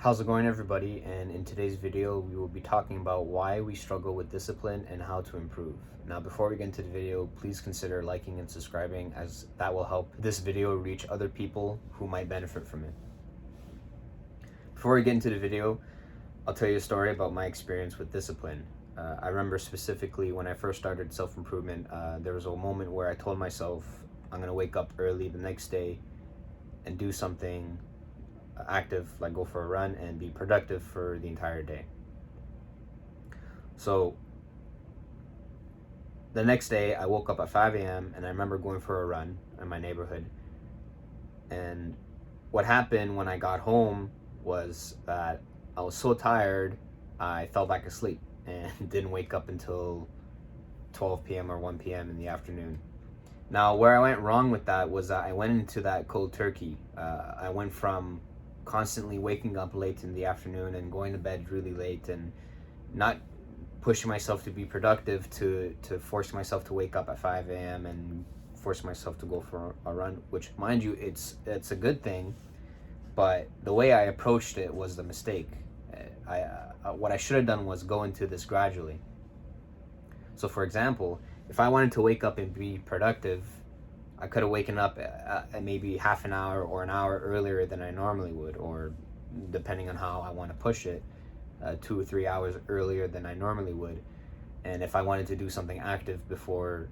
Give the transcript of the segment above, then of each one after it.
How's it going, everybody? And in today's video we will be talking about why we struggle with discipline and how to improve. Now, before we get into the video, please consider liking and subscribing, as that will help this video reach other people who might benefit from it. Before we get into the video, I'll tell you a story about my experience with discipline. I remember specifically when I first started self-improvement, there was a moment where I told myself I'm going to wake up early the next day and do something active, like go for a run, and be productive for the entire day. So the next day I woke up at 5 a.m. and I remember going for a run in my neighborhood. And what happened when I got home was that I was so tired I fell back asleep and didn't wake up until 12 p.m. or 1 p.m. in the afternoon. Now, where I went wrong with that was that I went into that cold turkey. I went from constantly waking up late in the afternoon and going to bed really late and not pushing myself to be productive to force myself to wake up at 5 a.m. and force myself to go for a run, which, mind you, it's a good thing, but the way I approached it was the mistake. What I should have done was go into this gradually. So, for example, if I wanted to wake up and be productive, I could have waken up at maybe half an hour or an hour earlier than I normally would, or depending on how I want to push it, 2 or 3 hours earlier than I normally would. And if I wanted to do something active before,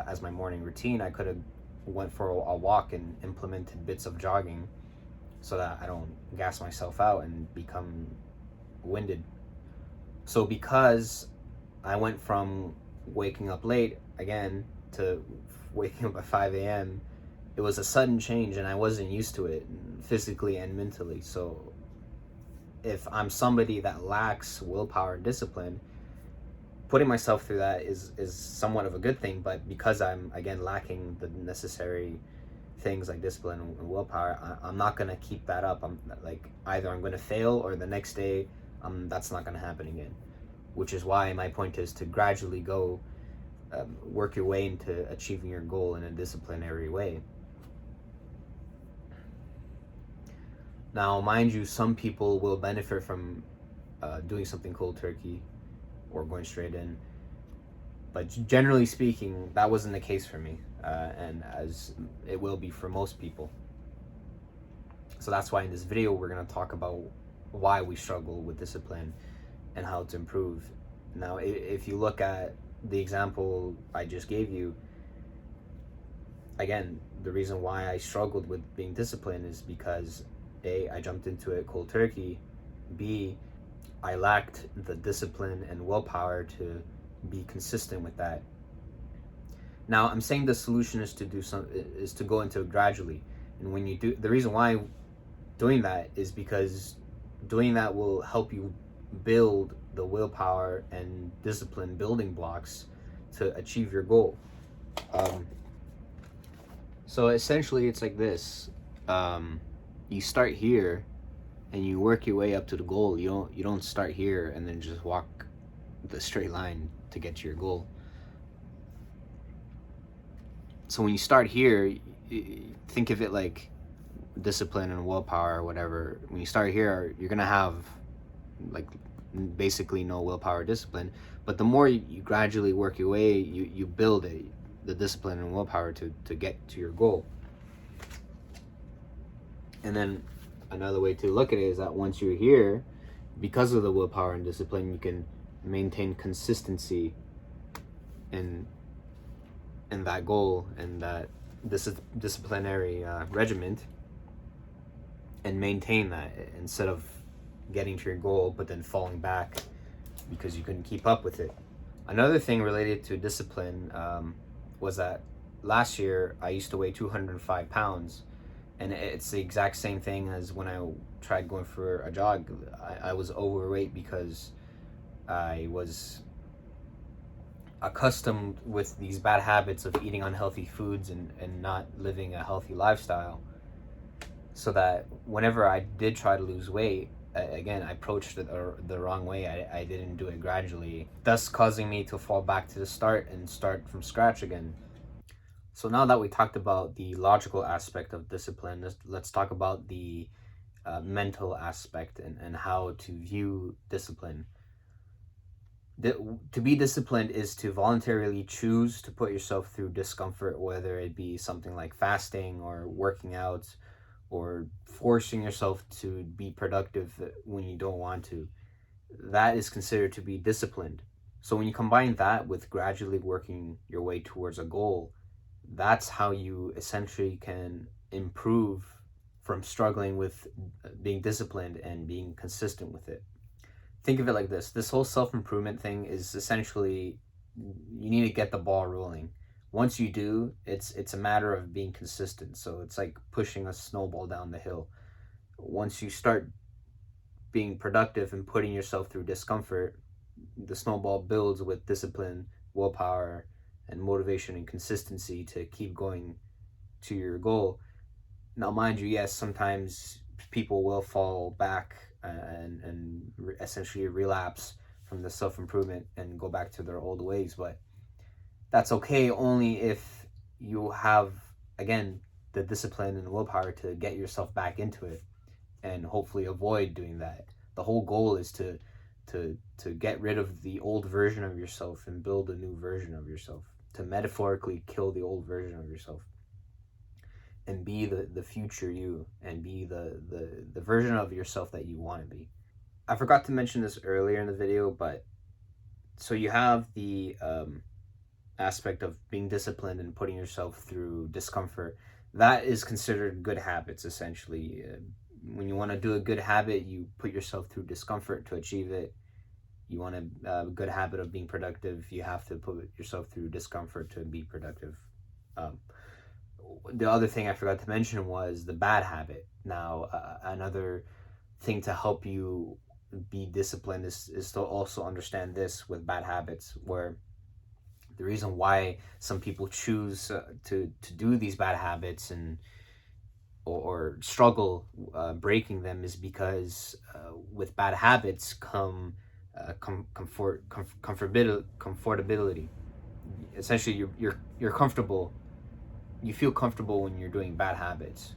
as my morning routine, I could have went for a walk and implemented bits of jogging so that I don't gas myself out and become winded. So because I went from waking up late again to waking up at 5 a.m., it was a sudden change and I wasn't used to it physically and mentally. So if I'm somebody that lacks willpower and discipline, putting myself through that is somewhat of a good thing. But because I'm, again, lacking the necessary things like discipline and willpower, I'm not going to keep that up. I'm like, either I'm going to fail, or the next day that's not going to happen again. Which is why my point is to gradually go work your way into achieving your goal in a disciplinary way. Now, mind you, some people will benefit from doing something cold turkey or going straight in, but generally speaking, that wasn't the case for me, and as it will be for most people. So that's why in this video we're going to talk about why we struggle with discipline and how to improve. Now, if you look at the example I just gave you, again, the reason why I struggled with being disciplined is because A, I jumped into it cold turkey, B, I lacked the discipline and willpower to be consistent with that. Now, I'm saying the solution is to go into it gradually. And when you do, the reason why doing that is because doing that will help you build the willpower and discipline building blocks to achieve your goal. So essentially it's like this. You start here and you work your way up to the goal. You don't start here and then just walk the straight line to get to your goal. So when you start here, think of it like discipline and willpower or whatever. When you start here, you're gonna have like basically no willpower or discipline, but the more you gradually work your way, you build the discipline and willpower to get to your goal. And then another way to look at it is that once you're here, because of the willpower and discipline, you can maintain consistency in that goal and that disciplinary regiment, and maintain that instead of getting to your goal but then falling back because you couldn't keep up with it. Another thing related to discipline was that last year I used to weigh 205 pounds, and it's the exact same thing as when I tried going for a jog. I was overweight because I was accustomed with these bad habits of eating unhealthy foods and not living a healthy lifestyle, so that whenever I did try to lose weight, again, I approached it the wrong way. I didn't do it gradually, thus causing me to fall back to the start and start from scratch again. So now that we talked about the logical aspect of discipline, let's talk about the mental aspect and how to view discipline. To be disciplined is to voluntarily choose to put yourself through discomfort, whether it be something like fasting or working out or forcing yourself to be productive when you don't want to. That is considered to be disciplined. So when you combine that with gradually working your way towards a goal, that's how you essentially can improve from struggling with being disciplined and being consistent with it. Think of it like this whole self-improvement thing is essentially, you need to get the ball rolling. Once you do, it's a matter of being consistent. So it's like pushing a snowball down the hill. Once you start being productive and putting yourself through discomfort, the snowball builds with discipline, willpower, and motivation and consistency to keep going to your goal. Now, mind you, yes, sometimes people will fall back and essentially relapse from the self-improvement and go back to their old ways, but that's okay only if you have, again, the discipline and willpower to get yourself back into it and hopefully avoid doing that. The whole goal is to get rid of the old version of yourself and build a new version of yourself, to metaphorically kill the old version of yourself and be the future you, and be the version of yourself that you want to be. I forgot to mention this earlier in the video, but so you have the aspect of being disciplined and putting yourself through discomfort. That is considered good habits, essentially. When you want to do a good habit, you put yourself through discomfort to achieve it. You want a good habit of being productive, you have to put yourself through discomfort to be productive. The other thing I forgot to mention was the bad habit. Now, another thing to help you be disciplined is to also understand this with bad habits, where the reason why some people choose to do these bad habits and or struggle breaking them is because with bad habits come comfortability. Essentially, you're comfortable. You feel comfortable when you're doing bad habits.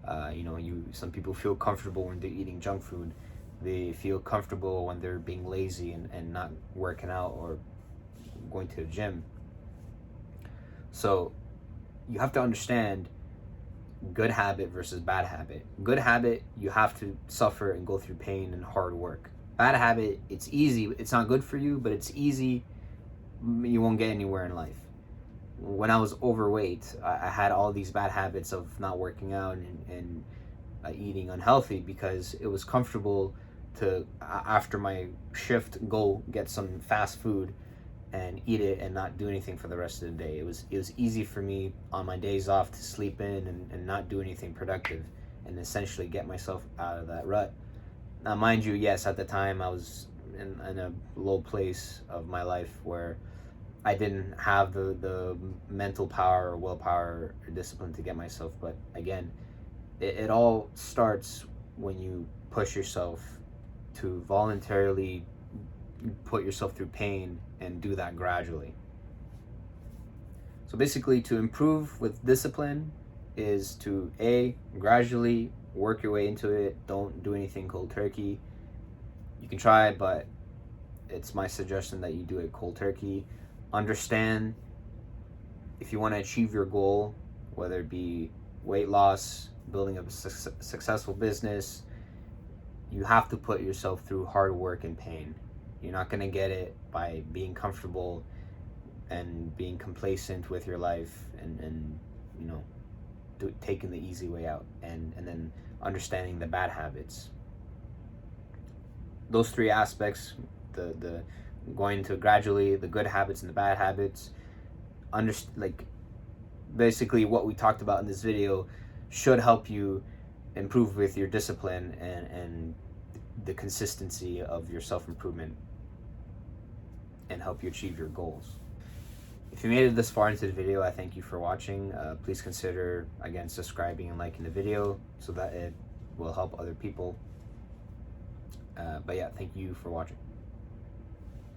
Some people feel comfortable when they're eating junk food. They feel comfortable when they're being lazy and not working out or going to the gym. So you have to understand good habit versus bad habit. Good habit, you have to suffer and go through pain and hard work. Bad habit, it's easy. It's not good for you, but it's easy. You won't get anywhere in life. When I was overweight, I had all these bad habits of not working out and eating unhealthy because it was comfortable to, after my shift, go get some fast food and eat it and not do anything for the rest of the day. It was easy for me on my days off to sleep in and not do anything productive and essentially get myself out of that rut. Now, mind you, yes, at the time I was in a low place of my life where I didn't have the mental power or willpower or discipline to get myself. But again, it all starts when you push yourself to voluntarily put yourself through pain and do that gradually. So basically, to improve with discipline is to gradually work your way into it. Don't do anything cold turkey. You can try, but it's my suggestion that you do it cold turkey. Understand, if you want to achieve your goal, whether it be weight loss, building a successful business, you have to put yourself through hard work and pain. You're not going to get it by being comfortable and being complacent with your life and taking the easy way out and then understanding the bad habits. Those three aspects, the going into gradually the good habits and the bad habits, basically what we talked about in this video should help you improve with your discipline and the consistency of your self-improvement and help you achieve your goals. If you made it this far into the video, I thank you for watching. Please consider, again, subscribing and liking the video so that it will help other people. But yeah, thank you for watching.